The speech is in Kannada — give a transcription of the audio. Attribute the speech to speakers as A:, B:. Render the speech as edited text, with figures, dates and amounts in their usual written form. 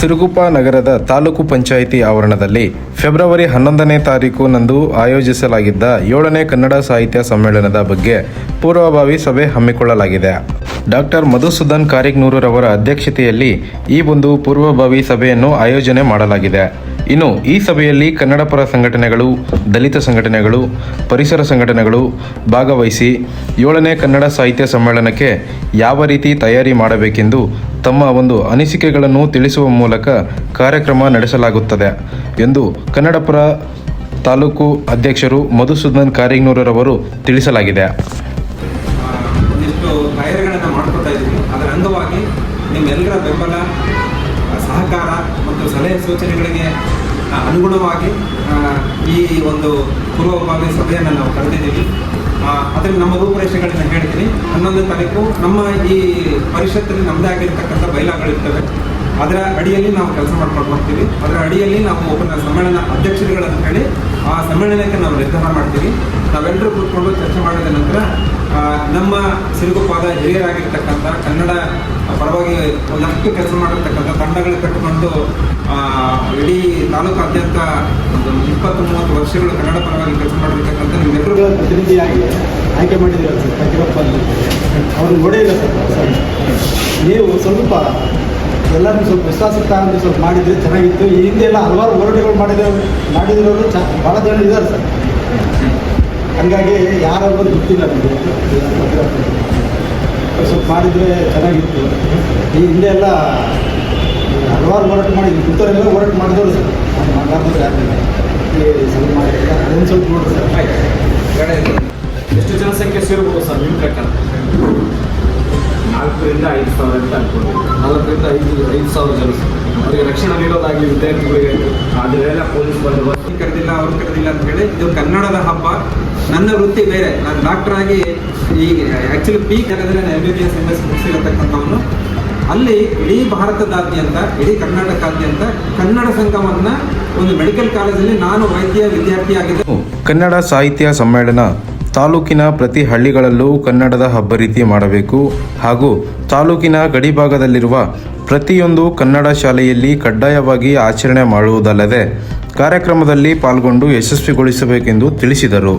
A: ಸಿರುಗುಪ್ಪ ನಗರದ ತಾಲೂಕು ಪಂಚಾಯಿತಿ ಆವರಣದಲ್ಲಿ ಫೆಬ್ರವರಿ 11ನೇ ತಾರೀಕು ಆಯೋಜಿಸಲಾಗಿದ್ದ 7ನೇ ಕನ್ನಡ ಸಾಹಿತ್ಯ ಸಮ್ಮೇಳನದ ಬಗ್ಗೆ ಪೂರ್ವಭಾವಿ ಸಭೆ ಹಮ್ಮಿಕೊಳ್ಳಲಾಗಿದೆ. ಡಾಕ್ಟರ್ ಮಧುಸೂದನ್ ಕಾರಿಗ್ನೂರವರ ಅಧ್ಯಕ್ಷತೆಯಲ್ಲಿ ಈ ಒಂದು ಪೂರ್ವಭಾವಿ ಸಭೆಯನ್ನು ಆಯೋಜನೆ ಮಾಡಲಾಗಿದೆ. ಇನ್ನು ಈ ಸಭೆಯಲ್ಲಿ ಕನ್ನಡ ಪರ ಸಂಘಟನೆಗಳು, ದಲಿತ ಸಂಘಟನೆಗಳು, ಪರಿಸರ ಸಂಘಟನೆಗಳು ಭಾಗವಹಿಸಿ 7ನೇ ಕನ್ನಡ ಸಾಹಿತ್ಯ ಸಮ್ಮೇಳನಕ್ಕೆ ಯಾವ ರೀತಿ ತಯಾರಿ ಮಾಡಬೇಕೆಂದು ತಮ್ಮ ಒಂದು ಅನಿಸಿಕೆಗಳನ್ನು ತಿಳಿಸುವ ಮೂಲಕ ಕಾರ್ಯಕ್ರಮ ನಡೆಸಲಾಗುತ್ತದೆ ಎಂದು ಕನ್ನಡಪರ ತಾಲೂಕು ಅಧ್ಯಕ್ಷರು ಮಧುಸೂದನ್ ಕಾರಿಗ್ನೂರವರು ತಿಳಿಸಲಾಗಿದೆ.
B: ಒಂದಿಷ್ಟು ತಯಾರಿಗಳನ್ನು ಮಾಡ್ಕೊತಾ ಇದ್ದೀವಿ. ಅದರ ಅಂಗವಾಗಿ ನಿಮ್ಮೆಲ್ಲರ ಬೆಂಬಲ, ಸಹಕಾರ ಮತ್ತು ಸಲಹೆ ಸೂಚನೆಗಳಿಗೆ ಅನುಗುಣವಾಗಿ ಈ ಒಂದು ಪೂರ್ವಭಾವಿ ಸಭೆಯನ್ನು ನಾವು ಕರೆದಿದ್ದೀವಿ. ಅದರಲ್ಲಿ ನಮ್ಮ ರೂಪುರೇಷೆಗಳನ್ನ ಹೇಳ್ತೀನಿ. 11ನೇ ತಾರೀಕು ನಮ್ಮ ಈ ಪರಿಷತ್ತಲ್ಲಿ ನಮ್ಮದೇ ಆಗಿರ್ತಕ್ಕಂಥ ಬೈಲಾಗಳಿರ್ತವೆ. ಅದರ ಅಡಿಯಲ್ಲಿ ನಾವು ಕೆಲಸ ಮಾಡ್ಕೊಂಡು ಹೋಗ್ತೀವಿ. ಅದರ ಅಡಿಯಲ್ಲಿ ನಾವು ಒಬ್ಬನ ಸಮ್ಮೇಳನ ಅಧ್ಯಕ್ಷರುಗಳನ್ನು ಹೇಳಿ ಆ ಸಮ್ಮೇಳನಕ್ಕೆ ನಾವು ನಿರ್ಧಾರ ಮಾಡ್ತೀವಿ. ನಾವೆಲ್ಲರೂ ಕೂತ್ಕೊಂಡು ಚರ್ಚೆ ಮಾಡಿದ ನಂತರ ನಮ್ಮ ಸಿರುಗುಪ್ಪದ ಹಿರಿಯರಾಗಿರ್ತಕ್ಕಂಥ ಕನ್ನಡ ಪರವಾಗಿ ಒಂದಷ್ಟು ಕೆಲಸ ಮಾಡಿರ್ತಕ್ಕಂಥ ತಂಡಗಳು ಕಟ್ಟಿಕೊಂಡು ಇಡೀ ತಾಲೂಕಾದ್ಯಂತ ಒಂದು 20-30 ವರ್ಷಗಳು ಕನ್ನಡ ಪರವಾಗಿ ಕೆಲಸ ಮಾಡಿರ್ತಕ್ಕಂಥ ನಿಮ್ಮೆಲ್ಲರೂ
C: ಪ್ರತಿನಿಧಿಯಾಗಿ ಆಯ್ಕೆ ಮಾಡಿದ್ದೀರ ಸರ್. ಪ್ರತಿಯೊಬ್ಬ ಅವ್ರು ನೋಡಿಲ್ಲ ಸರ್. ನೀವು ಸ್ವಲ್ಪ ಎಲ್ಲರೂ ಸ್ವಲ್ಪ ವಿಶ್ವಾಸಕ್ಕೆ ತಗೊಂಡು ಸ್ವಲ್ಪ ಮಾಡಿದರೆ ಚೆನ್ನಾಗಿತ್ತು. ಈ ಹಿಂದೆ ಎಲ್ಲ ಹಲವಾರು ಹೋರಾಟಗಳು ಮಾಡಿದಿರೋರು ಭಾಳ ಜನ ಇದ್ದಾರೆ ಸರ್. ಹಾಗಾಗಿ ಯಾರೊಬ್ಬರು ಗೊತ್ತಿಲ್ಲ ನಮಗೆ. ಸ್ವಲ್ಪ ಮಾಡಿದರೆ ಚೆನ್ನಾಗಿತ್ತು. ಈ ಹಿಂದೆ ಎಲ್ಲ ಹಲವಾರು ಹೋರಾಟ ಮಾಡಿದ್ವಿ. ಪುತ್ತೂರೆಲ್ಲ ಹೋರಾಟ ಮಾಡಿದವರು ಸರ್. ಮಾತಾಡಿದ್ರೆ ಆಗಲಿಲ್ಲ. ಸ್ವಲ್ಪ ಮಾಡಿಲ್ಲ. ಅದನ್ನು ಸ್ವಲ್ಪ ನೋಡಿರಿ ಸರ್.
D: ಎಷ್ಟು ಜನಸಂಖ್ಯೆ ಸೇರ್ಬೋದು ಸರ್ ನಿಮ್ಮ ಪ್ರಕಾರ? 4,000 to 5,000 ಅಂತ ಅನ್ಕೊಂಡು. 4,000 to 5,000 ಜನ ಸರ್. ಅವರಿಗೆ ರಕ್ಷಣೆ ನೀಡೋದಾಗಲಿ ವಿದ್ಯಾರ್ಥಿಗಳಿಗೆ ಅದನ್ನೆಲ್ಲ ಪೊಲೀಸ್ ಬಂದೋಬಸ್ತ್
B: ಕರೆದಿಲ್ಲ, ಅವ್ರು ಕರೆದಿಲ್ಲ ಅಂತ ಹೇಳಿ. ಇದು ಕನ್ನಡದ ಹಬ್ಬ. ನನ್ನ ವೃತ್ತಿ ಬೇರೆ. ನಾನು ಡಾಕ್ಟರ್ ಆಗಿ ಈ ಆ್ಯಕ್ಚುಲಿ ಪೀಕ್ ಹೇಳಿದ್ರೆ ನಾನು MBBS MS ಮುಗಿಸಿರತಕ್ಕಂಥವನು. ಅಲ್ಲಿ ಇಡೀ ಭಾರತದಾದ್ಯಂತ, ಇಡೀ ಕರ್ನಾಟಕಾದ್ಯಂತ ಕನ್ನಡ ಸಂಘವನ್ನು ಒಂದು ಮೆಡಿಕಲ್ ಕಾಲೇಜಲ್ಲಿ ನಾನು ವೈದ್ಯ ವಿದ್ಯಾರ್ಥಿಯಾಗಿದ್ದೆ.
A: ಕನ್ನಡ ಸಾಹಿತ್ಯ ಸಮ್ಮೇಳನ ತಾಲೂಕಿನ ಪ್ರತಿ ಹಳ್ಳಿಗಳಲ್ಲೂ ಕನ್ನಡದ ಹಬ್ಬ ರೀತಿ ಮಾಡಬೇಕು ಹಾಗೂ ತಾಲೂಕಿನ ಗಡಿಭಾಗದಲ್ಲಿರುವ ಪ್ರತಿಯೊಂದು ಕನ್ನಡ ಶಾಲೆಯಲ್ಲಿ ಕಡ್ಡಾಯವಾಗಿ ಆಚರಣೆ ಮಾಡುವುದಲ್ಲದೆ ಕಾರ್ಯಕ್ರಮದಲ್ಲಿ ಪಾಲ್ಗೊಂಡು ಯಶಸ್ವಿಗೊಳಿಸಬೇಕೆಂದು ತಿಳಿಸಿದರು.